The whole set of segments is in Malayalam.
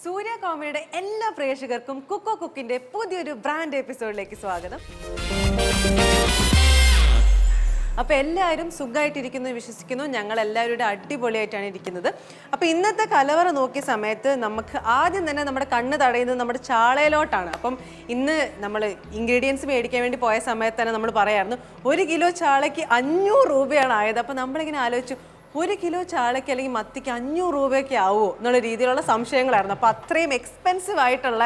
സൂര്യ കോമഡിയുടെ എല്ലാ പ്രേക്ഷകർക്കും കുക്കോ കുക്കിന്റെ പുതിയൊരു ബ്രാൻഡ് എപ്പിസോഡിലേക്ക് സ്വാഗതം. അപ്പോൾ എല്ലാവരും സുഖമായിട്ടിരിക്കുന്നു വിശ്വസിക്കുന്നു. ഞങ്ങൾ എല്ലാവരും അടിപൊളിയായിട്ടാണ് ഇരിക്കുന്നത്. അപ്പോൾ ഇന്നത്തെ കലവറ നോക്കിയ സമയത്ത് നമുക്ക് ആദ്യം തന്നെ നമ്മുടെ കണ്ണ് തടയുന്നത് നമ്മുടെ ചാളയിലോട്ടാണ്. അപ്പം ഇന്ന് നമ്മൾ ഇൻഗ്രീഡിയൻസ് മേടിക്കാൻ വേണ്ടി പോയ സമയത്ത് തന്നെ നമ്മൾ പറയായിരുന്നു 1 കിലോ ചാളയ്ക്ക് 500 രൂപയാണ് ആയത്. അപ്പോൾ നമ്മളിങ്ങനെ ആലോചിച്ചു 1 കിലോ ചാളയ്ക്ക് അല്ലെങ്കിൽ മത്തിക്ക് 500 രൂപയൊക്കെ ആവുമോ എന്നുള്ള രീതിയിലുള്ള സംശയങ്ങളായിരുന്നു. അപ്പോൾ അത്രയും എക്സ്പെൻസീവ് ആയിട്ടുള്ള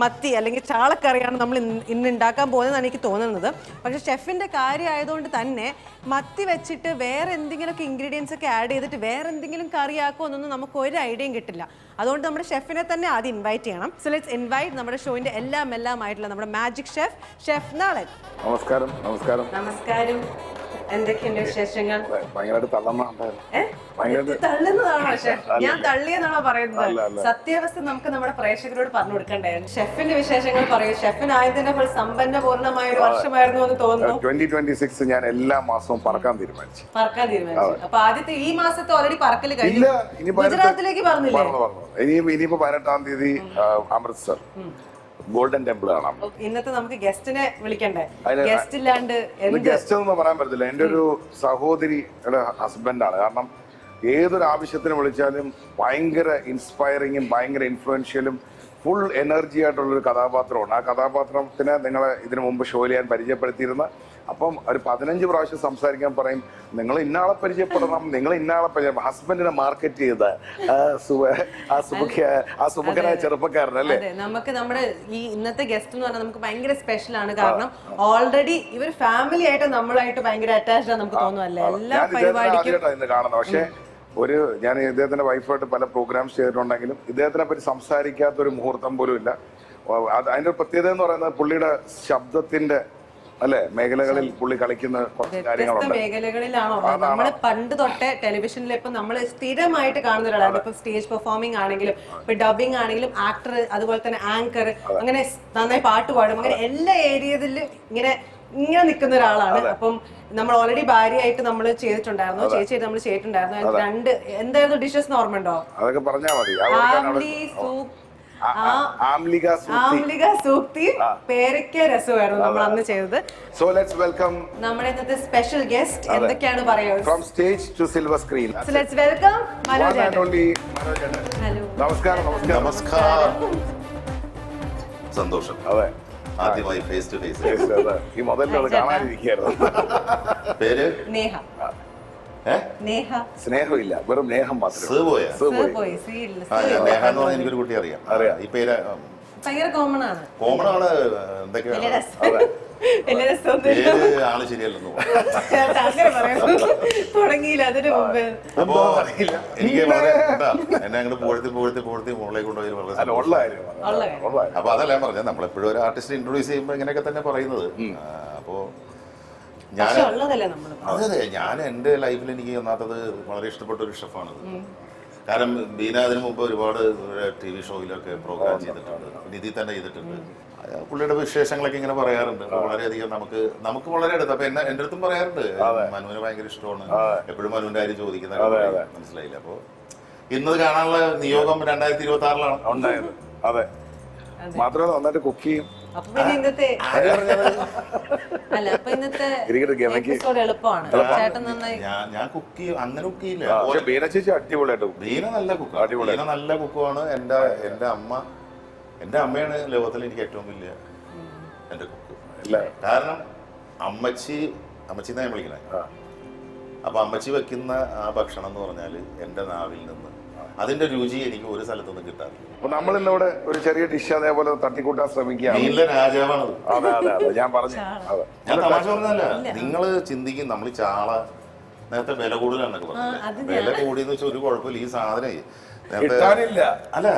മത്തി അല്ലെങ്കിൽ ചാളക്കറിയാണ് നമ്മൾ ഇന്ന് ഉണ്ടാക്കാൻ പോകുന്നതെന്നാണ് എനിക്ക് തോന്നുന്നത്. പക്ഷേ ഷെഫിൻ്റെ കാര്യമായതുകൊണ്ട് തന്നെ മത്തി വെച്ചിട്ട് വേറെ എന്തെങ്കിലുമൊക്കെ ഇൻഗ്രീഡിയൻസ് ഒക്കെ ആഡ് ചെയ്തിട്ട് വേറെ എന്തെങ്കിലും കറിയാക്കുമോ എന്നൊന്നും നമുക്ക് ഒരു ഐഡിയയും കിട്ടില്ല. അതുകൊണ്ട് നമ്മുടെ ഷെഫിനെ തന്നെ ആദ്യം ഇൻവൈറ്റ് ചെയ്യണം. സോ ലെറ്റ്സ് ഇൻവൈറ്റ് നമ്മുടെ ഷോയിൻ്റെ എല്ലാം ആയിട്ടുള്ള നമ്മുടെ മാജിക് ഷെഫ് നളൻ. നമസ്കാരം. നമസ്കാരം. നമസ്കാരം. എന്തൊക്കെയുണ്ട് വിശേഷങ്ങൾ? തള്ളുന്നതാണോ ഷെഫ്? ഞാൻ തള്ളിയെന്നാണോ പറയുന്നത്? സത്യാവസ്ഥ നമുക്ക് നമ്മുടെ പ്രേക്ഷകരോട് പറഞ്ഞു കൊടുക്കണ്ടേ? ഷെഫിന്റെ വിശേഷങ്ങൾ പറയൂ. ഷെഫിനായതിന്റെ ഫുൾ സമ്പന്നപൂർണ്ണമായ ഒരു വർഷമായിരുന്നു എന്ന് തോന്നുന്നു. 2026 ഞാൻ എല്ലാ മാസവും പറക്കാൻ തീരുമാനിച്ചു. അപ്പൊ ആദ്യത്തെ ഈ മാസത്തെ ഓൾറെഡി പറക്കൽ കഴിഞ്ഞു. ഗുജറാത്തിലേക്ക് പറഞ്ഞില്ലേ? ഇനിയിപ്പോ 18-ാം തീയതി അമൃത്സർ ഗോൾഡൻ ടെമ്പിൾ കാണാം. ഇന്നത്തെ നമുക്ക് ഗസ്റ്റിനെ വിളിക്കണ്ടേ? ഗസ്റ്റ് ഇല്ലാണ്ട് ഗസ്റ്റ് ഒന്നും പറയാൻ പറ്റത്തില്ല. എൻ്റെ ഒരു സഹോദരിയുടെ ഹസ്ബൻഡാണ്. കാരണം ഏതൊരു ആവശ്യത്തിന് വിളിച്ചാലും ഭയങ്കര ഇൻസ്പയറിങ്ങും ഭയങ്കര ഇൻഫ്ലുവൻഷ്യലും ഫുൾ എനർജി ആയിട്ടുള്ളൊരു കഥാപാത്രമാണ്. ആ കഥാപാത്രത്തിനെ നിങ്ങളെ ഇതിനു മുമ്പ് ഷോയിൽ ഞാൻ പരിചയപ്പെടുത്തിയിരുന്ന. അപ്പം ഒരു 15 പ്രാവശ്യം സംസാരിക്കാൻ പറയും, നിങ്ങൾ ഇന്നാളെ പരിചയപ്പെടണം, നിങ്ങൾ ഇന്നാളെ പരിചയം. ഹസ്ബൻഡിനെ മാർക്കറ്റ് ചെയ്ത ആ സുമുഖനായ ചെറുപ്പക്കാരനല്ലേ. നമുക്ക് നമ്മുടെ ഈ ഇന്നത്തെ ഗസ്റ്റ് എന്ന് പറഞ്ഞാൽ നമുക്ക് ഭയങ്കര സ്പെഷ്യൽ ആണ്. കാരണം ഓൾറെഡി ഇവർ ഫാമിലി ആയിട്ട് നമ്മളായിട്ട് ഭയങ്കര അറ്റാച്ച്ഡ് ആണ് നമുക്ക് തോന്നുന്നല്ലേ എല്ലാ പരിപാടിക്കും കാണുന്നത്. പക്ഷേ ഞാൻ ഇദ്ദേഹത്തിന്റെ വൈഫായിട്ട് പല പ്രോഗ്രാംസ് ചെയ്തിട്ടുണ്ടെങ്കിലും ഇദ്ദേഹത്തിനെ പറ്റി സംസാരിക്കാത്ത ഒരു മുഹൂർത്തം പോലും ഇല്ല. അതിന്റെ പ്രത്യേകത എന്ന് പറയുന്നത് പുള്ളിയുടെ ശബ്ദത്തിന്റെ മേഖലകളിൽ പുള്ളി കളിക്കുന്ന കുറച്ച് കാര്യങ്ങളുണ്ട്. മേഖലകളിലാണോ നമ്മള് പണ്ട് തൊട്ടേ ടെലിവിഷനിൽ ഇപ്പൊ നമ്മൾ സ്ഥിരമായിട്ട് കാണുന്ന ഒരാളാണ്. ഇപ്പൊ സ്റ്റേജ് പെർഫോമിംഗ് ആണെങ്കിലും ഇപ്പൊ ഡബിങ് ആണെങ്കിലും ആക്ടർ, അതുപോലെ തന്നെ ആങ്കർ, അങ്ങനെ നന്നായി പാട്ട് പാടും, അങ്ങനെ എല്ലാ ഏരിയയിലും ഇങ്ങനെ നിൽക്കുന്ന ഒരാളാണ്. അപ്പം നമ്മൾ ഓൾറെഡി ഭാര്യയായിട്ട് നമ്മൾ ചെയ്തിട്ടുണ്ടായിരുന്നു, ചേച്ചിയായിട്ട് നമ്മൾ ചെയ്തിട്ടുണ്ടായിരുന്നു. 2 എന്തായിരുന്നു ഡിഷസ് ഓർമ്മയുണ്ടോ? അതൊക്കെ പറഞ്ഞാൽ മതി. ആംലിക സൂക്തി പേരയ്ക്ക രസമായിരുന്നു നമ്മൾ അന്ന് ചെയ്തത്. സോ ലെറ്റ്സ് വെൽക്കം നമ്മുടെ ഇന്നത്തെ സ്പെഷ്യൽ ഗസ്റ്റ്. എന്തൊക്കെയാണ് പറയുക? From stage two silver screen. So let's welcome Manoj. Hello. നമസ്കാരം. സന്തോഷം. അതെ, ആദ്യമായി ഫേസ് ടു ഫേസ്. ഈ മുതലിനത് കാണാനിരിക്കുകയായിരുന്നു. പേര് നേഹ. സ്നേഹമില്ല, വെറും നേഹം മാത്രം. നേഹ എന്ന് പറഞ്ഞാൽ എനിക്കൊരു കുട്ടി അറിയാം. ഈ പേര് കോമൺ ആണ്. എന്തൊക്കെയാണ് ആള് ശരിയല്ലെന്ന് തുടങ്ങിയില്ല അതിന് മുമ്പ്. അപ്പോ എനിക്ക് വളരെ എന്നെ അങ്ങോട്ട് പുകഴ്ത്തി മുകളിലേക്ക് കൊണ്ടുപോയി. അപ്പൊ അതല്ല ഞാൻ പറഞ്ഞത്, നമ്മളെപ്പോഴും ഒരു ആർട്ടിസ്റ്റ് ഇൻട്രൊഡ്യൂസ് ചെയ്യുമ്പോൾ ഇങ്ങനെയൊക്കെ തന്നെ പറയുന്നത്. അപ്പോ അതെ, ഞാൻ എൻ്റെ ലൈഫിൽ എനിക്ക് ഒന്നാത്തത് വളരെ ഇഷ്ടപ്പെട്ട ഒരു ഷെഫാണത്. കാരണം ബീന അതിനു മുമ്പ് ഒരുപാട് TV ഷോയിലൊക്കെ പ്രോഗ്രാം ചെയ്തിട്ടുണ്ട്, നിധി തന്നെ ചെയ്തിട്ടുണ്ട്. പുള്ളിയുടെ വിശേഷങ്ങളൊക്കെ ഇങ്ങനെ പറയാറുണ്ട്. വളരെയധികം നമുക്ക് വളരെ അടുത്ത്. അപ്പൊ എൻ്റെ അടുത്തും പറയാറുണ്ട്, മനുവിന് ഭയങ്കര ഇഷ്ടമാണ്, എപ്പോഴും മനുവിന്റെ കാര്യം ചോദിക്കുന്ന. മനസ്സിലായില്ല. അപ്പൊ ഇന്നത് കാണാനുള്ള നിയോഗം 2026-ലാണ് ഉണ്ടായത്. അതെ, മാത്രമല്ല നന്നായിട്ട് കുക്ക് ചെയ്യും. ഇന്നത്തെ ഞാൻ കുക്ക് ചെയ്യും, അങ്ങനെ കുക്ക് ചെയ്യില്ല. ബീന ചേച്ചി അടിപൊളിയായിട്ട്. ബീന നല്ല കുക്കുമാണ്. എൻ്റെ അമ്മയാണ് ലോകത്തിൽ എനിക്ക് ഏറ്റവും വലിയ എൻ്റെ കുക്ക്. കാരണം അമ്മച്ചിന്നാ ഞാൻ വിളിക്കണേ. അപ്പൊ അമ്മച്ചി വെക്കുന്ന ആ ഭക്ഷണം എന്ന് പറഞ്ഞാൽ എൻ്റെ നാവിൽ നിന്ന് അതിന്റെ രുചി എനിക്ക് ഒരു സ്ഥലത്തൊന്നും കിട്ടാറില്ല. അപ്പൊ നമ്മൾ ഇന്നിവിടെ ഒരു ചെറിയ ഡിഷ് അതേപോലെ തട്ടിക്കൂട്ടാൻ ശ്രമിക്കുക. രാജാവാണത്. ഞാൻ പറഞ്ഞു, ഞാൻ തമാശ പറഞ്ഞല്ല. നിങ്ങൾ ചിന്തിക്കും, നമ്മൾ ചാള നേരത്തെ വില കൂടുതലാണെന്നൊക്കെ പറഞ്ഞു. വില കൂടിയെന്ന് വെച്ചാൽ ഒരു കുഴപ്പമില്ല. ഈ സാധനം അല്ല,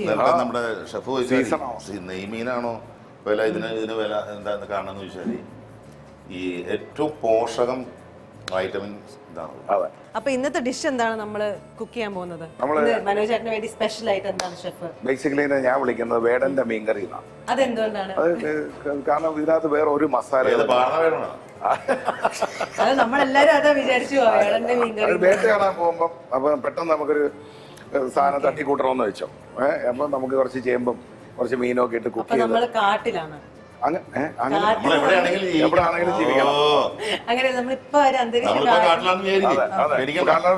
നേരത്തെ നമ്മുടെ ഷെഫ് ചോദിച്ചാൽ നെയ്മീനാണോ വില, ഇതിന് വില എന്താന്ന് കാണാന്ന് ചോദിച്ചാൽ ഈ ഏറ്റവും പോഷകം വൈറ്റമിൻസ് ഇതാണ്. അപ്പൊ ഇന്നത്തെ ഡിഷ് എന്താണ് നമ്മൾ കുക്ക് ചെയ്യാൻ പോകുന്നത്? മനോജ് ചേട്ടന് വേണ്ടി സ്പെഷ്യൽ ആയിട്ട് എന്താണ് ഷെഫ്? ബേസിക്കലി ഞാൻ വിളിക്കുന്നത് വേടന്റെ മീൻകറി എന്നാണ്. അതെന്തുകൊണ്ടാണ്? കാരണം ഇതിനകത്ത് വേറെ ഒരു മസാല നമ്മളെല്ലാരും അതാ വിചാരിച്ചു. വേടന്റെ മീൻകറി വേട്ട കാണാൻ പോകുമ്പോ അപ്പൊ പെട്ടെന്ന് നമുക്കൊരു സാധനം തട്ടിക്കൂട്ടണമെന്ന് വെച്ചോ. അപ്പൊ നമുക്ക് കുറച്ച് ചേമ്പും കുറച്ച് മീനൊക്കെ ഇട്ട് കുക്ക് ചെയ്ത് നമ്മള് കാട്ടിലാണ് എവിടെയാണെങ്കിലും ജീവിക്കണം. അങ്ങനെ നമ്മളിപ്പോ ഒരു അന്തരീക്ഷം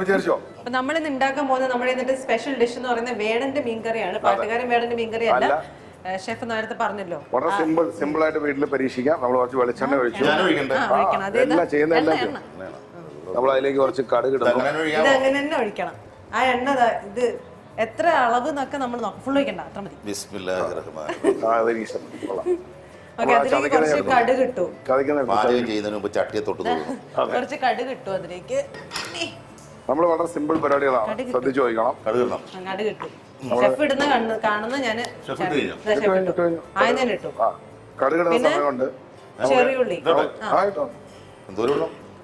വിചാരിച്ചോ. അപ്പൊ നമ്മളിന്ന് ഉണ്ടാക്കാൻ പോകുന്ന നമ്മുടെ ഇന്നത്തെ സ്പെഷ്യൽ ഡിഷ് എന്ന് പറയുന്നത് വേടന്റെ മീൻകറിയാണ്. പാട്ടുകാരൻ വേടന്റെ മീൻകറി അല്ല, ഷെഫ് നേരത്തെ പറഞ്ഞല്ലോ. വളരെ സിമ്പിൾ ആയിട്ട് വീട്ടിൽ പരീക്ഷിക്കാം. നമ്മൾ കുറച്ച് വെളിച്ചെണ്ണ ഒഴിച്ചു എല്ലാം ചെയ്യുന്ന എല്ലാം നമ്മൾ അതിലേക്ക് കുറച്ച് കടുക് ഇടുന്നു. ഇത് അങ്ങനെ തന്നെ ഒഴിക്കണം. ആ എണ്ണ ഇത് എത്ര അളവ് എന്നൊക്കെ നമ്മൾ നോക്കാം. ഫുൾ ഒഴിക്കണ്ട, അത്ര മതി. കുറച്ച് കടുക് ഇട്ടു. കുറച്ച് കടുക് ഇട്ടു അതിലേക്ക്. നമ്മൾ വളരെ സിമ്പിൾ പരിപാടികളാണ്, ശ്രദ്ധിച്ചു ചോദിക്കണം. കടുക് ഇട്ടു. ഷെഫ് ഇടുന്ന കാണുന്ന ഞാന് ആദ്യം ഇട്ടു. കടുകിടുന്ന സമയം കൊണ്ട് ചെറിയുള്ളി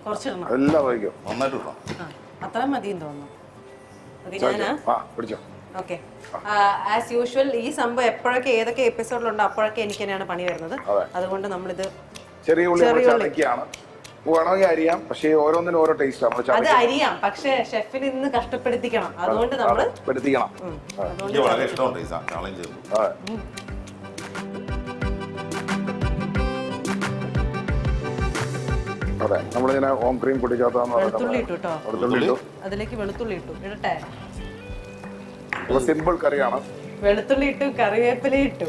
കുറച്ചിടണം, എല്ലാം ഒഴിക്കും. അത്ര മതിയെന്ന് തോന്നുന്നു. പിടിച്ചോ. ഓക്കെ, ആസ് യൂഷ്വൽ ഈ സംഭവം എപ്പോഴൊക്കെ ഏതൊക്കെ എപ്പിസോഡിലുണ്ടോ അപ്പോഴൊക്കെ എനിക്ക് തന്നെയാണ് പണി വരുന്നത്. അതുകൊണ്ട് നമ്മളിത് ചെറിയ ഉള്ളി ചതയ്ക്കാണ്. വേണമെങ്കിൽ അരിയാം, പക്ഷേ ഓരോന്നിനും ഓരോ ടേസ്റ്റ് ആണ്. അത് അരിയാം, പക്ഷെ ഷെഫിന് ഇന്ന് കഷ്ടപ്പെടുത്തിക്കണം. അതുകൊണ്ട് നമ്മള് പെടുത്തിക്കണം. അതെ, നമ്മളിങ്ങനെ ഹോം ക്രീം പൊട്ടിച്ചാത്താന്ന് വെളുത്തുള്ളി ഇട്ടു കേട്ടോ. അതിലേക്ക് വെളുത്തുള്ളി ഇട്ടു. ഇടട്ടെ, സിമ്പിൾ കറിയാണ്. വെളുത്തുള്ളി ഇട്ടു, കറിവേപ്പില ഇട്ടു.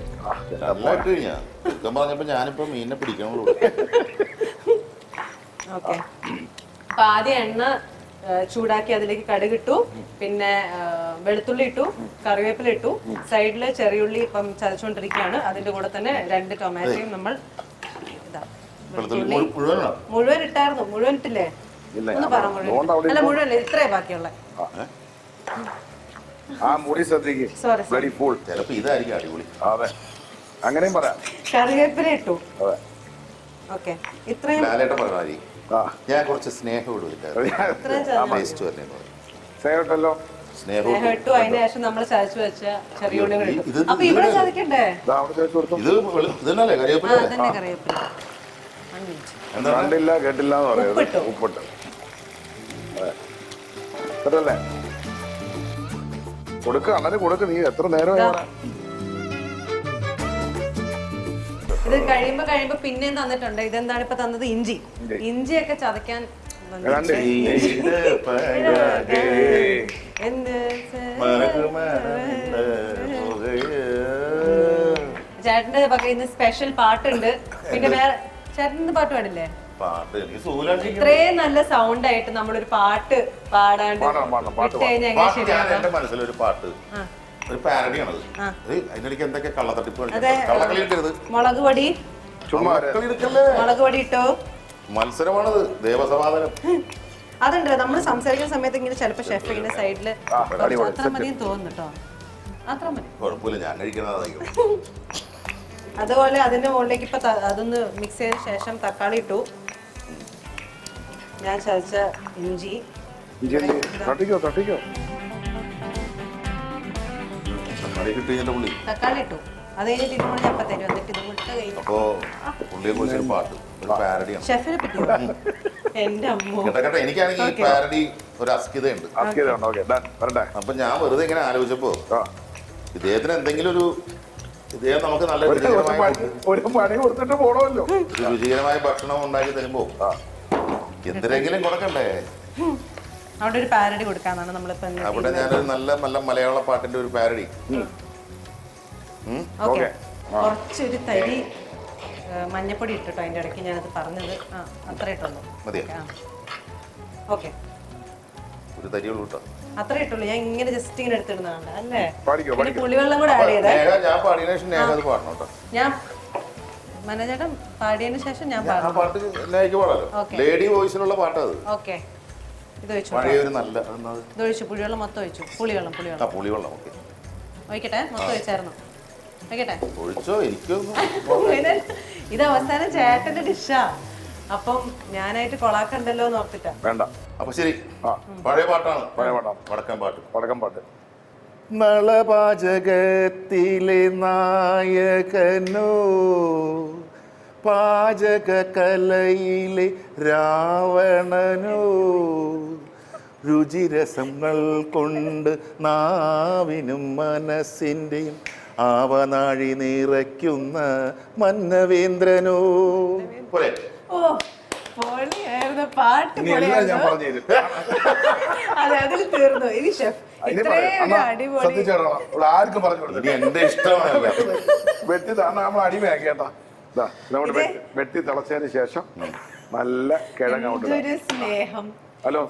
ഞാനിപ്പോ മീനിനെ പിടിക്കണുള്ളൂ. ഓക്കെ, അപ്പൊ ആദ്യം എണ്ണ ചൂടാക്കി അതിലേക്ക് കടുക് ഇട്ടു, പിന്നെ വെളുത്തുള്ളി ഇട്ടു, കറിവേപ്പില ഇട്ടു, സൈഡില് ചെറിയുള്ളി ഇപ്പം ചതച്ചുകൊണ്ടിരിക്കുകയാണ്. അതിന്റെ കൂടെ തന്നെ 2 ടൊമാറ്റോയും നമ്മൾ മുഴുവൻ ഇട്ടായിരുന്നു. മുഴുവൻ ഇട്ടില്ലേ? ഒന്ന് പറ. മുഴുവൻ അല്ല, മുഴുവൻ ഇത്രേ ബാക്കിയുള്ള. അങ്ങനെയും പറയാം. കറിവേപ്പില ഇട്ടു. ഓക്കെ, ഇത്രയും ഞാൻ കുറച്ച് സ്നേഹം സ്നേഹം ഇട്ടു. അതിന് ശേഷം നമ്മൾ ചതച്ചു വെച്ച ചെറിയ ഉള്ളികൾ ഇട്ടു. അപ്പൊ ഇവിടെ ചതക്കണ്ടേ? തന്നെ കറിവേപ്പില കണ്ടില്ല കേട്ടില്ല എന്ന് പറയുന്നത്. ഉപ്പിട്ട് അല്ലേ കൊടുക്ക, അങ്ങനെ കൊടുക്ക. നീ എത്ര നേരമായി? ഇത് കഴിയുമ്പോ പിന്നെയും തന്നിട്ടുണ്ട്. ഇതെന്താണ് ഇപ്പൊ തന്നത്? ഇഞ്ചിയൊക്കെ ചതയ്ക്കാൻ. ചേട്ടന്റെ ഇന്ന് സ്പെഷ്യൽ പാട്ടുണ്ട്. പിന്നെ വേറെ ചേട്ടന് പാട്ട് പാടില്ലേ? ഇത്രയും നല്ല സൗണ്ട് ആയിട്ട് നമ്മളൊരു പാട്ട് പാടാണ്ട് എന്റെ മനസ്സിലൊരു പാട്ട്, ഒരു പാരഡിയാണത്. അതിനിടയ്ക്ക് എന്തൊക്കെ കള്ളത്തട്ടിപ്പ്. മുളക് പൊടി ഇട്ടോ. മത്സരമാണത്, ദേവസമാധാനം. അതുണ്ട്, നമ്മൾ സംസാരിക്കുന്ന സമയത്ത് ഇങ്ങനെ ചിലപ്പോ ഷെഫ് ഇങ്ങനെ സൈഡില് അത്ര മതിയെന്ന് തോന്നുന്നു കേട്ടോ. അത്ര മതി, കുഴപ്പമില്ല, ഞാൻ കഴിക്കുന്നതായിരിക്കും. അതുപോലെ അതിന്റെ മുകളിലേക്ക് ഇപ്പൊ അതൊന്ന് മിക്സ് ചെയ്ത ശേഷം തക്കാളി ഇട്ടു, ഞാൻ ചതച്ച ഇഞ്ചി. തക്കാളി ഇട്ടു. അത് കഴിഞ്ഞിട്ട് ഇതുകൊണ്ട് ഞാൻ തരും. എന്നിട്ട് ഇത് മുട്ട കഴിഞ്ഞു. ഷെഫിനെ പറ്റി എന്റെ അമ്മ. എനിക്കാണെങ്കിൽ ഈ പാരഡി ഒരു അസ്കിതയുണ്ട്. അപ്പൊ ഞാൻ വെറുതെ ഇങ്ങനെ ആലോചിച്ചപ്പോ ഇദ്ദേഹത്തിന് എന്തെങ്കിലും ഇദ്ദേഹം നമുക്ക് നല്ല രുചികരമായ ഭക്ഷണം ഉണ്ടാക്കി തരുമ്പോ എന്തിനെങ്കിലും കൊടുക്കണ്ടേ? അവിടെ ഒരു പാരഡി കൊടുക്കാന്നാണ് നമ്മളിപ്പോ. അവിടെ ഞാനൊരു നല്ല മലയാള പാട്ടിന്റെ ഒരു പാരഡി. കുറച്ചൊരു തരി മഞ്ഞപ്പൊടി ഇട്ടിട്ടോ അതിന്റെ ഇടയ്ക്ക് ഞാനത് പറഞ്ഞത്. അത്ര ഇട്ടുള്ളൂ. ഓക്കെ, ഒരു തരിയുള്ളൂ കേട്ടോ. അത്ര ഇട്ടുള്ളൂ. ഞാൻ ഇങ്ങനെ ജസ്റ്റ് ഇങ്ങനെ എടുത്തിടുന്നതാണ് അല്ലേ? പുളിവെള്ളം കൂടെ ആഡ് ചെയ്തേ. ഞാൻ മനോജേട്ടൻ പാടിയതിനു ശേഷം ഞാൻ പാട്ട് ലേഡി വോയിസിലുള്ള പാട്ടത്. ഓക്കെ, ഇത് ഒഴിച്ചു. ഇത് ഒഴിച്ചു. പുളിവെള്ളം മൊത്തം ഒഴിച്ചു. പുളിവെള്ളം ഒഴിക്കട്ടെ. മൊത്തം ഒഴിച്ചായിരുന്നു. ഒഴിക്കട്ടെ. ഇത് അവസാനം ചേട്ടന്റെ ഡിഷാ. അപ്പം ഞാനായിട്ട് കൊളാക്കണ്ടല്ലോ എന്ന് ഓർത്തിട്ടാ. വേണ്ട. അപ്പൊ ശരി, പഴയ പാട്ടാണ്. വടക്കൻ പാട്ട്. നളപാചകത്തിലെ നായകനോ, പാചക കലയിലെ രാവണനോ, രുചിരസങ്ങൾ കൊണ്ട് നാവിനും മനസ്സിൻ്റെയും ആവനാഴി നിറയ്ക്കുന്ന മന്നവേന്ദ്രനോ പോലെ. ഓ പൊളിയായിരുന്നു, പാട്ട് ഇനി എല്ലാം ഞാൻ പൊളിയായിരുന്നു. പറഞ്ഞു തരും. അതെ, അതിൽ തീർന്നു. ഇനി ഷെഫ് ഇനി ഇത്രയും പറയാം. ഒരു അണ്ണാ, അടിപൊളി ശ്രദ്ധിച്ചോളാം. ഇവിടെ ആർക്കും പറഞ്ഞു ഇനി കൊടുത്തില്ല. എന്റെ ഇഷ്ടമാണല്ലോ. വെട്ടി തന്നെ നമ്മൾ അടിമയാക്കി കേട്ടാ. ഇതാ, നമ്മൾ വെട്ടി തിളച്ചതിന് ശേഷം നല്ല കിഴങ്ങ് കൊണ്ട് എന്തൊരു സ്നേഹം. ഹലോ,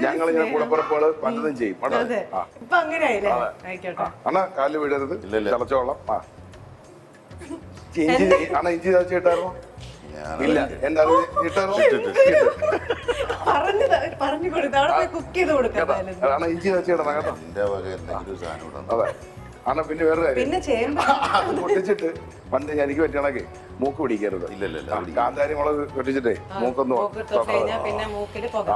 ഞങ്ങൾ ഇങ്ങനെ കൂടപ്പുറപ്പുകൾ പലതും ചെയ്യും കേട്ടോ. അതെ, ആ ഇപ്പൊ അങ്ങനെ ആയില്ലേ? ആയിക്കോട്ടെ. അണ്ണാ കാലിൽ വിടരുത്, ഇല്ലില്ല. തിളച്ചോളാം. ആ ഇഞ്ചി അണ്ണാ ഇഞ്ചി തിളച്ചിട്ടായിരുന്നോ? ഇല്ല, എന്റെ അറിവ് ഇട്ടായിരുന്നോ? പറഞ്ഞു കൊടുത്തു, അവിടെ പോയി കുക്ക് ചെയ്ത് കൊടുക്കാം. അണ്ണാ ഇഞ്ചി തിളച്ചിടണം കേട്ടോ. എന്റെ വക എന്തെങ്കിലും സാധനം ഇടണം. അതെ അണ്ണാ, പിന്നെ വേറൊരു കാര്യം, പിന്നെ ചേമ്പ് അത് പൊട്ടിച്ചിട്ട് പണ്ട് എനിക്ക് പറ്റണക്കെ മൂക്ക് പിടിക്കരുത്. ഇല്ല കാന്താരി മുളക് പൊട്ടിച്ചിട്ടേ മൂക്കൊന്ന് കഴിഞ്ഞാൽ പിന്നെ മൂക്കില് പുക.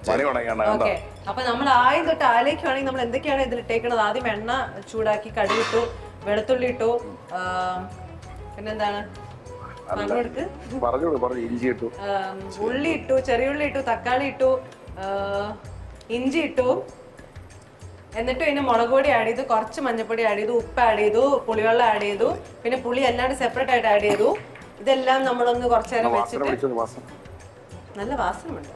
പനി ഉണങ്ങിയാണ്. ഓക്കെ, അപ്പൊ നമ്മൾ ആദ്യം തൊട്ട് ആലോചിക്കുവാണെങ്കിൽ നമ്മൾ എന്തൊക്കെയാണ് ഇതിൽ ഇട്ടേക്കണത്? ആദ്യം എണ്ണ ചൂടാക്കി, കടുകിട്ടു, വെളുത്തുള്ളി ഇട്ടു, പിന്നെന്താണ് പറഞ്ഞു ഇഞ്ചി ഇട്ടു, ഉള്ളി ഇട്ടു, ചെറിയുള്ളി ഇട്ടു, തക്കാളി ഇട്ടു, ഇഞ്ചി ഇട്ടു, എന്നിട്ട് പിന്നെ മുളക് പൊടി ആഡ് ചെയ്തു, കുറച്ച് മഞ്ഞൾപ്പൊടി ആഡ് ചെയ്തു, ഉപ്പ് ആഡ് ചെയ്തു, പുളിവെള്ളം ആഡ് ചെയ്തു, പിന്നെ പുളി അല്ലാണ്ട് സെപ്പറേറ്റ് ആയിട്ട് ആഡ് ചെയ്തു. ഇതെല്ലാം നമ്മളൊന്ന് കുറച്ചു നേരം വെച്ചിട്ട് നല്ല വാസനമുണ്ട്.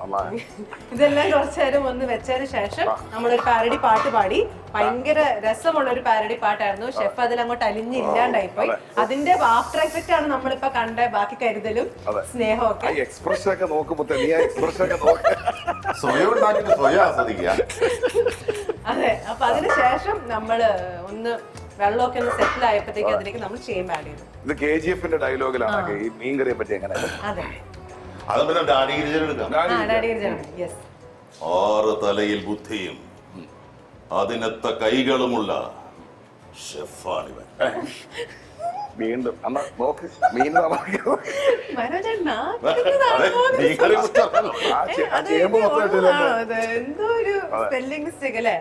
ഇതെല്ലാം കുറച്ചു നേരം ഒന്ന് വെച്ചതിന് ശേഷം നമ്മളൊരു പാരഡി പാട്ട് പാടി. ഭയങ്കര രസമുള്ള ഒരു പാരഡി പാട്ടായിരുന്നു. ഷെഫ് അതിൽ അങ്ങോട്ട് അലിഞ്ഞില്ലാണ്ടായിപ്പോയി. അതിന്റെ ആഫ്റ്റർ എഫക്റ്റ് ആണ് നമ്മളിപ്പോ കണ്ട ബാക്കി കരുതലും സ്നേഹവും ഒക്കെ. എക്സ്പ്രഷൻ ഒക്കെ നോക്കുമ്പോ സ്വയം ഉണ്ടാക്കിയിട്ട് സ്വയം ആസ്വദിക്കുക. അതെ, അപ്പൊ അതിനുശേഷം നമ്മള് ഒന്ന് വെള്ളമൊക്കെ ഒന്ന് സെറ്റിൽ ആയപ്പോഴത്തേക്ക് അതിലേക്ക് നമ്മൾ ചേമ്പ് ആഡ് ചെയ്തു. ഇത് KGF ഡയലോഗിലാണ് ഈ മീൻകറിയെ പറ്റി എങ്ങനെ. അതെ, അത് പിന്നെ ഡാഡി ഗിരിജൻ എടുക്കാം. യെസ്. 6 തലയിൽ ബുദ്ധിയും 18 കൈകളുമുള്ള ഷെഫാണിവൻ. വീണ്ടും അമ്മ നോക്ക്, മീൻ എന്തോ ഒരു സ്പെല്ലിംഗ് മിസ്റ്റേക്ക് അല്ലേ?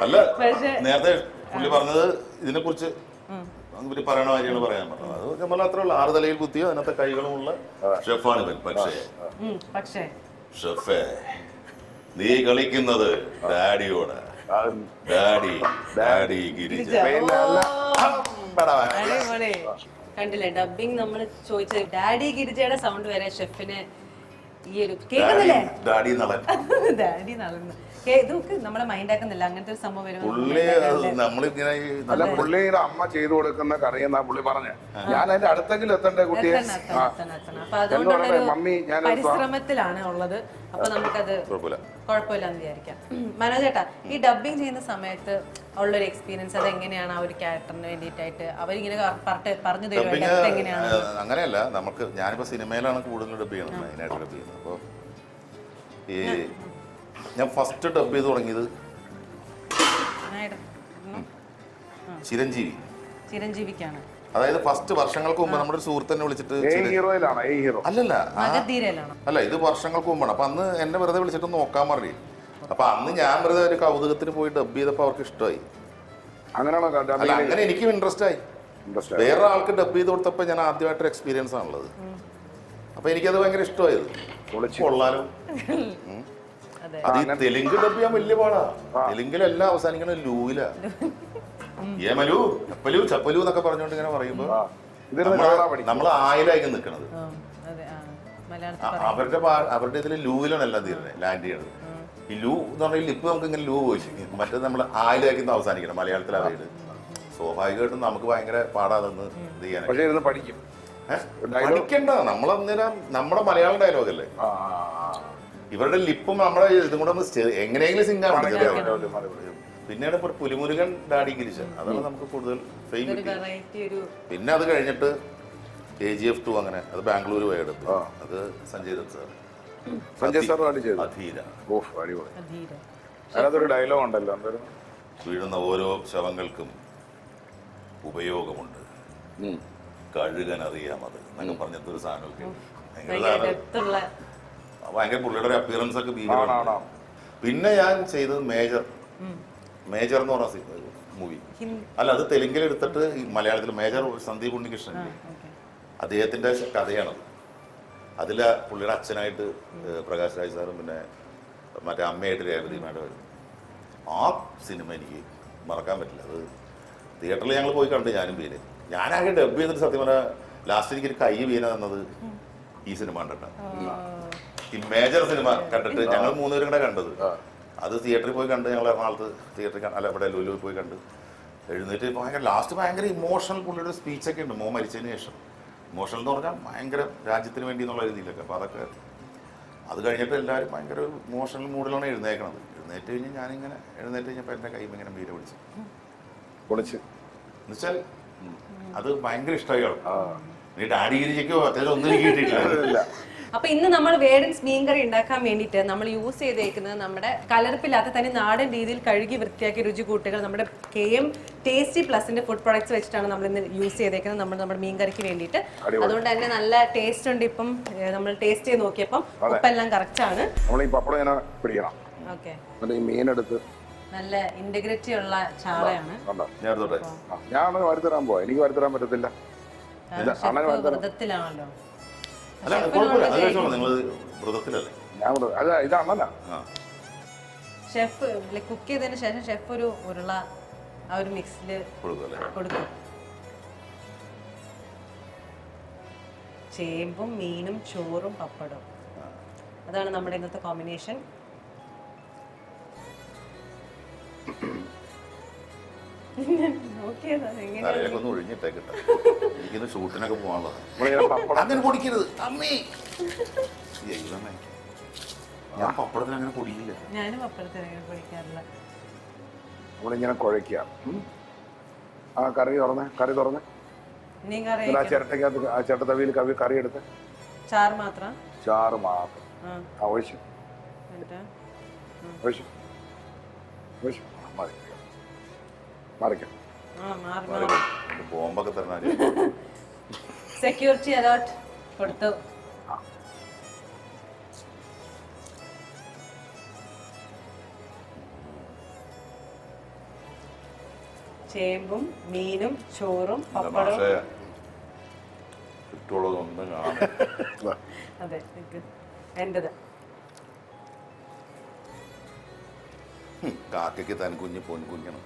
അല്ല, നേരത്തെ പുള്ളി പറഞ്ഞത് ഇതിനെ കുറിച്ച് ഇവര് പറയണ കാര്യങ്ങൾ പറയാൻ പറഞ്ഞത്. അത് നമ്മൾ അത്ര ഉള്ള 6 തലയിൽ ബുദ്ധിയോ 18 കൈകളുമുള്ള ഷെഫാണിവൻ. പക്ഷേ ഷെഫേ, നീ കളിക്കുന്നത് ഡാഡിയോട്. ഡാഡി ഗിരിജ. കണ്ടില്ലേ, ഡബിങ് നമ്മൾ ചോദിച്ചത് ഡാഡി ഗിരിജയുടെ സൗണ്ട് വരെ ഷെഫിന് ഈ ഒരു കേൾക്കുന്നില്ലേ? ഡാഡി നളൻ. ഡാഡി നളൻ ഇതൊക്കെ നമ്മളെ മൈൻഡ് ആക്കുന്നില്ല. അങ്ങനത്തെ ഒരു സംഭവം അല്ല, പുള്ളിയുടെ അമ്മ ചെയ്തു കൊടുക്കുന്ന കറിയെന്നാ പുള്ളി പറഞ്ഞ. ഞാൻ അതിന്റെ അടുത്തെങ്കിലും എത്തണ്ടേ കുട്ടിയെ. അപ്പൊ അതുകൊണ്ടുള്ള മമ്മി ഞാൻ പരിശ്രമത്തിലാണ് ഉള്ളത്. അപ്പൊ നമുക്കത് കുഴപ്പമില്ലാന്ന് വിചാരിക്കാം. മനോജേട്ടാ, ഈ ഡബിങ് ചെയ്യുന്ന സമയത്ത് ഉള്ളൊരു എക്സ്പീരിയൻസ് അത് എങ്ങനെയാണ്? ആ ഒരു ക്യാരക്ടറിന് വേണ്ടിയിട്ടായിട്ട് അവരിങ്ങനെ പറഞ്ഞു തരുമോ എങ്ങനെയാണ്? അങ്ങനെയല്ല, നമുക്ക് ഞാനിപ്പോ സിനിമയിലാണ് കൂടുതൽ ഡബ് ചെയ്യണം, മെയിനായിട്ട് ഡബ് ചെയ്യുന്നത്. അപ്പോൾ ഈ ഞാൻ ഫസ്റ്റ് ഡബ് ചെയ്ത് തുടങ്ങിയത് ചിരഞ്ജീവിക്കാണ്. അതായത് ഫസ്റ്റ് വർഷങ്ങൾക്ക് മുമ്പ് നമ്മുടെ ഒരു സുഹൃത്തിനെ വിളിച്ചിട്ട് അല്ലല്ല അല്ല, ഇത് വർഷങ്ങൾക്ക് മുമ്പാണ്. അപ്പൊ അന്ന് എന്നെ വെറുതെ വിളിച്ചിട്ട് നോക്കാൻ പറഞ്ഞു. അപ്പൊ അന്ന് ഞാൻ വെറുതെ ഒരു കൗതുകത്തിന് പോയി ഡബ് ചെയ്തപ്പോ അവർക്ക് ഇഷ്ടമായി. അല്ല, അങ്ങനെ എനിക്കും ഇൻട്രസ്റ്റ് ആയി. വേറെ ആൾക്ക് ഡബ് ചെയ്ത് കൊടുത്തപ്പോ ഞാൻ ആദ്യമായിട്ടൊരു എക്സ്പീരിയൻസ് ആണുള്ളത്. അപ്പൊ എനിക്കത് ഭയങ്കര ഇഷ്ടമായത്. കൊള്ളാലോ. അത് ഈ തെലുങ്ക് ഡബ് ചെയ്യാൻ വലിയ പാടാ. തെലുങ്കിലെല്ലാം അവസാനിക്കണ ലൂയില. ഏമലു ചപ്പലു ചപ്പലു എന്നൊക്കെ പറഞ്ഞുകൊണ്ട് ഇങ്ങനെ പറയുമ്പോ നമ്മൾ ആയിലായി നിൽക്കണത്. അവരുടെ ഇതിൽ ലൂയിലാണ് എല്ലാം തീരുന്നത്, ലാൻഡ് ചെയ്യണത്. ഈ ലൂ എന്ന് പറഞ്ഞാൽ ലിപ്പ് നമുക്ക് ഇങ്ങനെ ലൂ പോയി, മറ്റേത് നമ്മൾ ആയിലാക്കി അവസാനിക്കണം. മലയാളത്തിൽ അവയുടെ സ്വാഭാവികമായിട്ടും നമുക്ക് ഭയങ്കര പാടാതെന്ന് ഇത് ചെയ്യാൻ. പഠിക്കണ്ട, നമ്മളന്നേരം നമ്മുടെ മലയാളം ഡയലോഗല്ലേ. ഇവരുടെ ലിപ്പും നമ്മുടെ ഇതും കൂടെ ഒന്ന് എങ്ങനെയെങ്കിലും സിംഗാണ്. പിന്നീട് ഇപ്പോൾ പുലിമുരുകൻ ഡാഡി ഗിരിജ, അതാണ് നമുക്ക് കൂടുതൽ ഫെയിം കിട്ടി. പിന്നെ അത് കഴിഞ്ഞിട്ട് KGF 2 അങ്ങനെ, അത് ബാംഗ്ലൂർ പോയി എടുത്തു. അത് സഞ്ജയ് സാർ അതൊരു ഡയലോഗ് ഉണ്ടല്ലോ, വീഴുന്ന ഓരോ ശവങ്ങൾക്കും ഉപയോഗമുണ്ട്, കഴുകൻ അറിയാമത് എന്നൊക്കെ പറഞ്ഞിട്ട് ഒരു സാധനമൊക്കെ ഭയങ്കര പുള്ളിയുടെ ഒരു അപ്പിയറൻസ് ഒക്കെ ഭീകരമാണ്. പിന്നെ ഞാൻ ചെയ്തത് മേജർ എന്ന് പറഞ്ഞ മൂവി. അല്ല, അത് തെലുങ്കിൽ എടുത്തിട്ട് മലയാളത്തിൽ മേജർ സന്ദീപ് ഉണ്ണികൃഷ്ണൻ അദ്ദേഹത്തിന്റെ കഥയാണത്. അതിൽ പുള്ളിയുടെ അച്ഛനായിട്ട് പ്രകാശ് രാജ് സാറും പിന്നെ മറ്റേ അമ്മയായിട്ട് രേവതി മാഡം. ആ സിനിമ എനിക്ക് മറക്കാൻ പറ്റില്ല. അത് തിയേറ്ററിൽ ഞങ്ങൾ പോയി കണ്ട് ഞാനും വീന്. ഞാനാകെ ഡബ് ചെയ്തിട്ട് സത്യം പറഞ്ഞാൽ ലാസ്റ്റ് എനിക്കൊരു കൈ വീന തന്നത് ഈ സിനിമ കണ്ടിട്ടാണ്. ഈ മേജർ സിനിമ കണ്ടിട്ട് ഞങ്ങൾ 3 പേരും കൂടെ കണ്ടത്. അത് തിയേറ്ററിൽ പോയി കണ്ട്, ഞങ്ങൾ എറണാകുളത്ത് തിയേറ്ററിൽ അല്ല ഇവിടെ ലുലുവിൽ പോയി കണ്ട് എഴുന്നേറ്റ് ഭയങ്കര ലാസ്റ്റ് ഭയങ്കര ഇമോഷണൽ. പുള്ളിയുടെ സ്പീച്ചൊക്കെ ഉണ്ട് മോൻ മരിച്ചതിന് ശേഷം. ഇമോഷണൽ എന്ന് പറഞ്ഞാൽ ഭയങ്കര രാജ്യത്തിന് വേണ്ടി എന്നുള്ള രീതിയിലൊക്കെ. അപ്പോൾ അതൊക്കെ അത് കഴിഞ്ഞിട്ട് എല്ലാവരും ഭയങ്കര ഒരു ഇമോഷണൽ മൂഡിലാണ് എഴുന്നേക്കണത്. എഴുന്നേറ്റ് കഴിഞ്ഞ് ഞാനിങ്ങനെ എഴുന്നേറ്റ് കഴിഞ്ഞപ്പോൾ എൻ്റെ കൈ ഇങ്ങനെ വീര പിടിച്ച് എന്നുവെച്ചാൽ അത് ഭയങ്കര ഇഷ്ടമായി. നീ ഡാഡിഗിരിക്കോ അത്യാവശ്യം ഒന്നും എനിക്ക് കിട്ടിയിട്ടില്ല. അപ്പൊ ഇന്ന് നമ്മൾ വേഡൻസ് മീൻകറി ഉണ്ടാക്കാൻ വേണ്ടിയിട്ട് നമ്മൾ യൂസ് ചെയ്തേക്കുന്നത് നമ്മുടെ കലർപ്പില്ലാത്ത തന്നെ നാടൻ രീതിയിൽ കഴുകി വൃത്തിയാക്കിയ രുചികൂട്ടുകൾ നമ്മുടെ KM ടേസ്റ്റി പ്ലസിന്റെ ഫുഡ് പ്രൊഡക്ട്സ് വെച്ചിട്ടാണ് നമ്മൾ ഇന്ന് യൂസ് ചെയ്തേക്കുന്നത് നമ്മുടെ മീൻകറിക്ക് വേണ്ടിയിട്ട്. അതുകൊണ്ട് തന്നെ നല്ല ടേസ്റ്റ് ഉണ്ട്. ഇപ്പം നമ്മൾ ടേസ്റ്റ് ചെയ്ത് നോക്കിയപ്പം ഉപ്പെല്ലാം കറക്റ്റ് ആണ്. ഓക്കെ, നല്ല ഇന്റഗ്രിറ്റി ഉള്ള ചാളയാണ്. ഞാൻ വരുത്തരാൻ പോവാ, എനിക്ക് വരുത്തരാൻ പറ്റത്തില്ല. വ്രതത്തിലാണല്ലോ. ഷെഫ് കുക്ക് ചെയ്തതിന് ശേഷം ഷെഫ് ഒരു ഉരുള ആ ഒരു മിക്സില് കൊടുക്കും. ചേമ്പും മീനും ചോറും പപ്പടവും, അതാണ് നമ്മുടെ ഇന്നത്തെ കോമ്പിനേഷൻ. ഷൂട്ടിനൊക്കെ പോകാനുള്ളത് അങ്ങനെ പൊടിക്കരുത് അമ്മേ. ഞാൻ പപ്പടത്തിന് അങ്ങനെ പൊടിക്കില്ല. ഞാനും പപ്പടത്തിന് അങ്ങനെ പൊടിക്കാറില്ല. നമ്മളിങ്ങനെ കുഴയ്ക്കുക. ആ കറി തുറന്നേ, കറി തുറന്നേ. ആ ചിരട്ടക്കകത്ത് ആ ചിരട്ടത്തവിയിൽ കറി എടുത്ത് ചാറ് മാത്രം ഒഴിച്ചു ഒഴിച്ചു ഒഴിച്ചു മതി. മറിക്കാം. ബോംബൊക്കെ തരണ സെക്യൂരിറ്റി അലർട്ട് കൊടുത്തു. ചേമ്പും മീനും ചോറും പപ്പടവും. അതെ, എന്റത് കാക്കയ്ക്ക് താൻ കുഞ്ഞ് പൊൻകുഞ്ഞണം.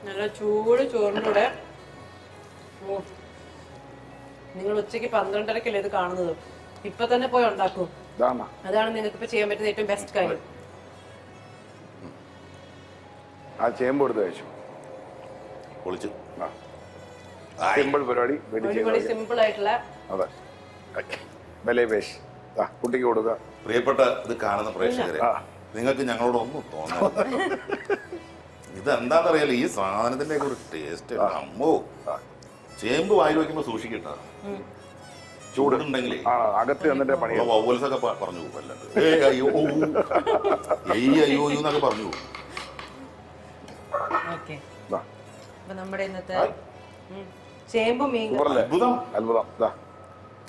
നല്ല ചൂട് ചോറിൻ്റെ കൂടെ. നിങ്ങൾ ഉച്ചയ്ക്ക് 12:30-ക്കല്ലേ ഇത് കാണുന്നത്. ഇപ്പൊ തന്നെ പോയി ഉണ്ടാക്കും. അതാണ് നിങ്ങൾക്ക് ഇപ്പൊ ചെയ്യാൻ പറ്റുന്ന ഏറ്റവും ബെസ്റ്റ് കാര്യം. ആ ചേമ്പ് എടുത്ത് കഴിച്ചു. സിമ്പിൾ പരിപാടി, സിമ്പിൾ ആയിട്ടുള്ള. അതെ, കുട്ടിക്ക് കൊടുക്കുക. പ്രിയപ്പെട്ട ഇത് കാണുന്ന പ്രേക്ഷകരെ, നിങ്ങൾക്ക് ഞങ്ങളോടൊന്നും തോന്നരുത്. ഇതെന്താണെന്നറിയാലോ, ഈ സാധനത്തിന്റെ ഒരു ടേസ്റ്റ്. അമ്മോ, ചേമ്പ് വായിൽ വയ്ക്കുമ്പോ സൂക്ഷിക്കട്ട. ചൂടുണ്ടെങ്കിലേ അകത്ത് വവ്വൽസൊക്കെ പറഞ്ഞു പോകും. അല്ലാണ്ട് അയ്യോ അയ്യോ എന്നൊക്കെ പറഞ്ഞു പോകും. നമ്മുടെ ഇന്നത്തെ ചേമ്പ് മീൻ അത്ഭുതം. അത്ഭുതം.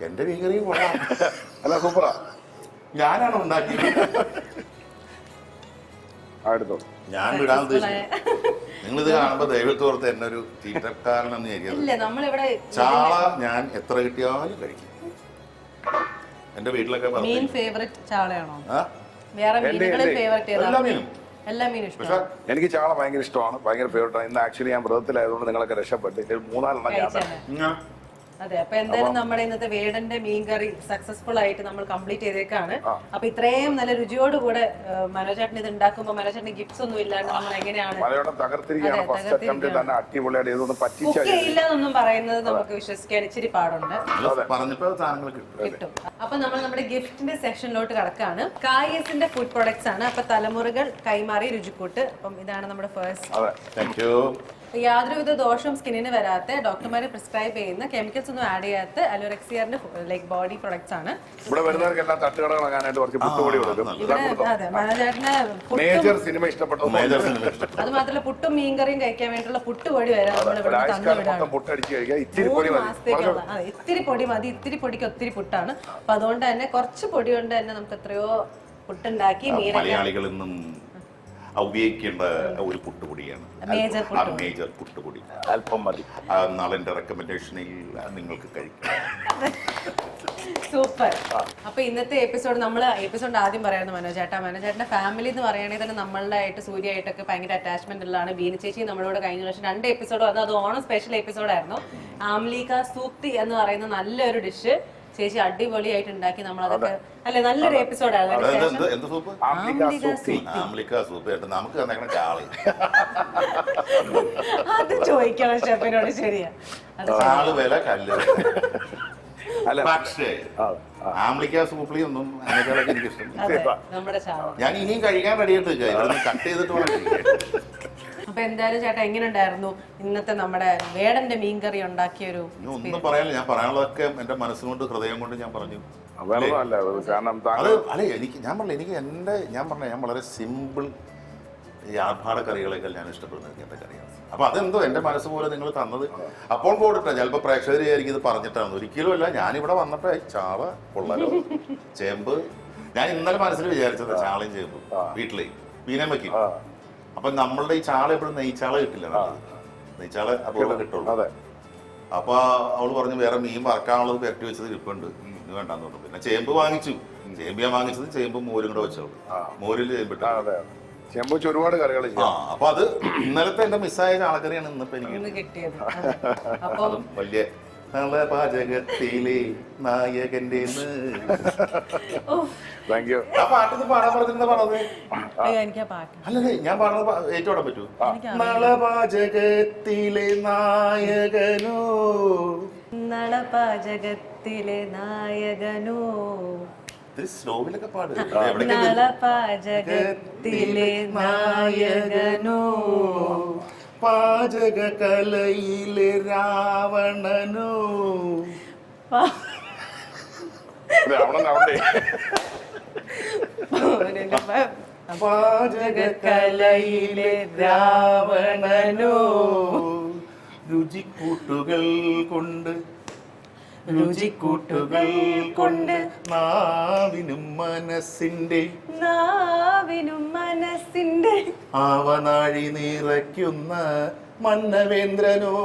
എന്റെ മീൻകറിയും കൊള്ളാം. അല്ല, സൂപ്പറാ. ഞാനാണ് ഉണ്ടാക്കിയത്. ഞാൻ വിടാൻ ഉദ്ദേശിക്കുന്നത് നിങ്ങളിത് കാണുമ്പോ ദൈവത്തോർത്ത് എന്നെ ഒരു തീറ്റക്കാരനെന്ന് വിചാരിക്കുന്നത്. ചാള ഞാൻ എത്ര കിട്ടിയാലും കഴിക്കും. എന്റെ വീട്ടിലൊക്കെ എനിക്ക് ചാള ഭയങ്കര ഇഷ്ടമാണ്, ഭയങ്കര ഫേവറേറ്റ് ആണ്. ഇന്ന് ആക്ച്വലി ഞാൻ വ്രതത്തിലായതുകൊണ്ട് നിങ്ങളൊക്കെ രക്ഷപ്പെട്ടു. 3-4 ഞാൻ. അതെ, അപ്പൊ എന്തായാലും നമ്മുടെ ഇന്നത്തെ വേടന്റെ മീൻകറി സക്സസ്ഫുൾ ആയിട്ട് നമ്മൾ കംപ്ലീറ്റ് ചെയ്തേക്കാണ്. അപ്പൊ ഇത്രയും നല്ല രുചിയോടുകൂടെ മനോജേട്ടൻ ഇത് ഉണ്ടാക്കുമ്പോ മനോജേട്ടന് ഗിഫ്റ്റ്സ് ഒന്നും ഇല്ലാണ്ട് നമ്മൾ എങ്ങനെയാണ് ഇല്ലെന്നൊന്നും പറയുന്നത് നമുക്ക് വിശ്വസിക്കാൻ ഇച്ചിരി പാടുണ്ട്. കിട്ടും. അപ്പൊ നമ്മൾ നമ്മുടെ ഗിഫ്റ്റിന്റെ സെക്ഷനിലോട്ട് കടക്കാണ്. കായസിന്റെ ഫുഡ് പ്രൊഡക്ട്സ് ആണ്. അപ്പൊ തലമുറകൾ കൈമാറി രുചിക്കൂട്ട്. അപ്പം ഇതാണ് നമ്മുടെ ഫസ്റ്റ്. യാതൊരുവിധ ദോഷവും സ്കിന്നിന് വരാത്ത, ഡോക്ടർമാരെ പ്രിസ്ക്രൈബ് ചെയ്യുന്ന, കെമിക്കൽസ് ഒന്നും ആഡ് ചെയ്യാത്ത അലോറെക്സിയറിന്റെ ലൈക് ബോഡി പ്രൊഡക്ട്സ് ആണ്. ഇവിടെ വരുന്നവർക്കെല്ലാം തട്ടുകടകളാകാനായിട്ട് കുറച്ച് പുട്ടുപൊടി കൊടുക്കും. അതെ, മനോജേട്ടന് അത് മാത്രമല്ല പുട്ടും മീൻകറിയും കഴിക്കാൻ വേണ്ടിയുള്ള പുട്ടുപൊടി വരെ നമ്മൾ ഇവിടെ തന്നുവിടാണ്. ഇത്തിരി പൊടി മതി. ഇത്തിരി പൊടിക്ക് ഒത്തിരി പുട്ടാണ്. അപ്പൊ അതുകൊണ്ട് തന്നെ കുറച്ച് പൊടി കൊണ്ട് തന്നെ നമുക്ക് എത്രയോ പുട്ടുണ്ടാക്കി. മലയാളികളെന്നും ഉപയോഗിക്കേണ്ട ഒരു പുട്ടുപൊടിയാണ് മേജർ പുട്ടുപൊടി. അല്പം മതി. നാളെ എന്റെ റെക്കമെൻഡേഷനിൽ നിങ്ങൾക്ക് കഴിക്കാം. സൂപ്പർ. അപ്പൊ ഇന്നത്തെ എപ്പിസോഡ് ആദ്യം പറയായിരുന്നു മനോജേട്ടന്റെ ഫാമിലി എന്ന് പറയുകയാണെങ്കിൽ തന്നെ നമ്മളുടെ ആയിട്ട് സൂര്യയായിട്ടൊക്കെ ഭയങ്കര അറ്റാച്ച്മെന്റ് ഉള്ളതാണ്. ബീന ചേച്ചി നമ്മളോട് കഴിഞ്ഞ വർഷം 2 എപ്പിസോഡ് വന്നു. അത് ഓണം സ്പെഷ്യൽ എപ്പിസോഡായിരുന്നു. ആംലിക സൂപ്തി എന്ന് പറയുന്ന നല്ലൊരു ഡിഷ് ചേച്ചി അടിപൊളിയായിട്ട് ഉണ്ടാക്കി. നമ്മളതൊക്കെ അല്ലെ നല്ലൊരു എപ്പിസോഡായിരുന്നു. അത് ചോദിക്കണം ഷെഫിനോട്. ശരിയാ, പക്ഷേ ആംലിക്ക സൂപ്ലി ഒന്നും അതിനേക്കാളൊക്കെ എനിക്ക് ഇഷ്ടം. നമ്മുടെ ഞാൻ ഇനിയും കഴിക്കാൻ റെഡിയായിട്ട് കട്ട് ചെയ്തിട്ട് വേണം. അപ്പൊ എന്തായാലും ചേട്ടാ എങ്ങനെ ഉണ്ടായിരുന്നു ഇന്നത്തെ നമ്മുടെ വേടന്റെ മീൻകറി ഉണ്ടാക്കിയൊരു? ഒന്നും പറയാനില്ല, ഞാൻ പറയാനുള്ളതൊക്കെ എന്റെ മനസ്സുകൊണ്ട് ഹൃദയം കൊണ്ട് ഞാൻ പറഞ്ഞു. ഞാൻ വളരെ സിമ്പിൾ ഈ ആർഭാട കറികളെക്കാൾ ഞാൻ ഇഷ്ടപ്പെടുന്നത് ഇങ്ങനത്തെ കറിയാണ്. അപ്പൊ അതെന്തോ എന്റെ മനസ്സ് പോലെ നിങ്ങൾ തന്നത് അപ്പോൾ പോട്ടെ. ചിലപ്പോൾ പ്രേക്ഷകർ വിചാരിക്കും ഇത് പറഞ്ഞിട്ടാണ്. ഒരിക്കലും അല്ല. ഞാനിവിടെ വന്നപ്പോ ചാള, പൊള്ളലോ, ചേമ്പ്. ഞാൻ ഇന്നലെ മനസ്സിൽ വിചാരിച്ചത് ചാളയും ചേമ്പും വീട്ടിലേ മീനം വയ്ക്കും. അപ്പൊ നമ്മളുടെ ഈ ചാള എപ്പോഴും നെയ്ച്ചാള കിട്ടില്ല. നെയ്ച്ചാള അപ്പോൾ കിട്ടുള്ളൂ. അപ്പൊ അവള് പറഞ്ഞു വേറെ മീൻ വറക്കാനുള്ളത് പെരട്ടി വെച്ചത് ഇരിപ്പുണ്ട്, ഇത് വേണ്ടാന്ന് പറഞ്ഞു. പിന്നെ ചേമ്പ് വാങ്ങിച്ചു. ചേമ്പ് ഞാൻ വാങ്ങിച്ചത് ചേമ്പും മോരും കൂടെ വെച്ചോളൂ. മോരിൽ ചേമ്പിട്ട് ഒരുപാട് കറികൾ. അപ്പൊ അത് ഇന്നലത്തെ എന്റെ മിസ്സായ ചാളക്കറിയാണ് ഇന്നിപ്പോ എനിക്ക് കിട്ടിയത്. അതും വലിയ പാചകത്തിലെ നായകന്റെ ആ പാട്ടൊന്ന് പാടാൻ പറഞ്ഞിരുന്ന പറഞ്ഞത്. അല്ലേ ഞാൻ പാടുന്നത് ഏറ്റോടാൻ പറ്റൂ. നളപാചകത്തിലെ നായകനോ, നളപാചകത്തിലെ നായകനോ. സ്ലോവിലൊക്കെ പാട്. നളപാചകത്തിലെ നായകനോ, പാചക കലയിലെ രാവണനോ. പാചക കലയിലെ രാവണനോ, രുചിക്കൂട്ടുകൾ കൊണ്ട് നാവിനും മനസ്സിന്റെ ആവനാഴി നിറയ്ക്കുന്ന മന്നവേന്ദ്രനോ.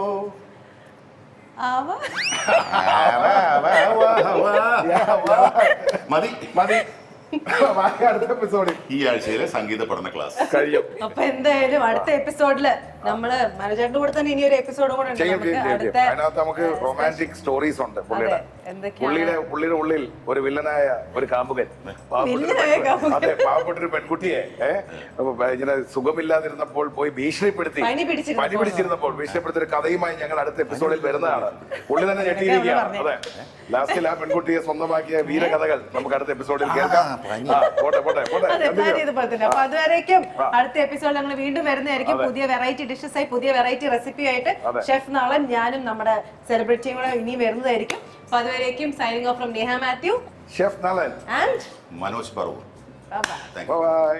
മതി മതി. അടുത്ത എപ്പിസോഡിൽ ഈ ആഴ്ചയിലെ സംഗീത പഠന ക്ലാസ് കഴിയും. അപ്പൊ എന്തായാലും അടുത്ത എപ്പിസോഡില് നമ്മള് മനോജേട്ടന്റെ കൂടെ തന്നെ ഇനി ഒരു എപ്പിസോഡ് കൂടെ അതിനകത്ത് നമുക്ക് റൊമാൻറ്റിക് സ്റ്റോറീസ് ഉണ്ട്. പുള്ളിയുടെ ഉള്ളിൽ ഒരു വില്ലനായ ഒരു കാമുകൻ, അതെ, പാവപ്പെട്ടൊരു പെൺകുട്ടിയെ ഇങ്ങനെ സുഖമില്ലാതിരുന്നപ്പോൾ പോയി ഭീഷണിപ്പെടുത്തി, പനി പിടിച്ചിരുന്നപ്പോൾ ഭീഷണിപ്പെടുത്തിയ ഒരു കഥയുമായി ഞങ്ങൾ അടുത്ത എപ്പിസോഡിൽ വരുന്നതാണ്. പുള്ളി തന്നെ ഞെട്ടിയിരിക്കുകയാണ്. അതെ, ലാസ്റ്റിൽ ആ പെൺകുട്ടിയെ സ്വന്തമാക്കിയ വീരകഥകൾ നമുക്ക് അടുത്ത എപ്പിസോഡിൽ കേൾക്കാം. അപ്പൊ അതുവരേക്കും അടുത്ത എപ്പിസോഡിൽ ഞങ്ങൾ വീണ്ടും വരുന്നതായിരിക്കും. പുതിയ വെറൈറ്റി ഡിഷസ് ആയി, പുതിയ വെറൈറ്റി റെസിപ്പി ആയിട്ട് ഷെഫ് നളൻ, ഞാനും നമ്മുടെ സെലിബ്രിറ്റിയും കൂടെ ഇനി വരുന്നതായിരിക്കും. അപ്പൊ അതുവരേക്കും signing off from Neha Mathew, chef Nalan and Manoj Paravur. By.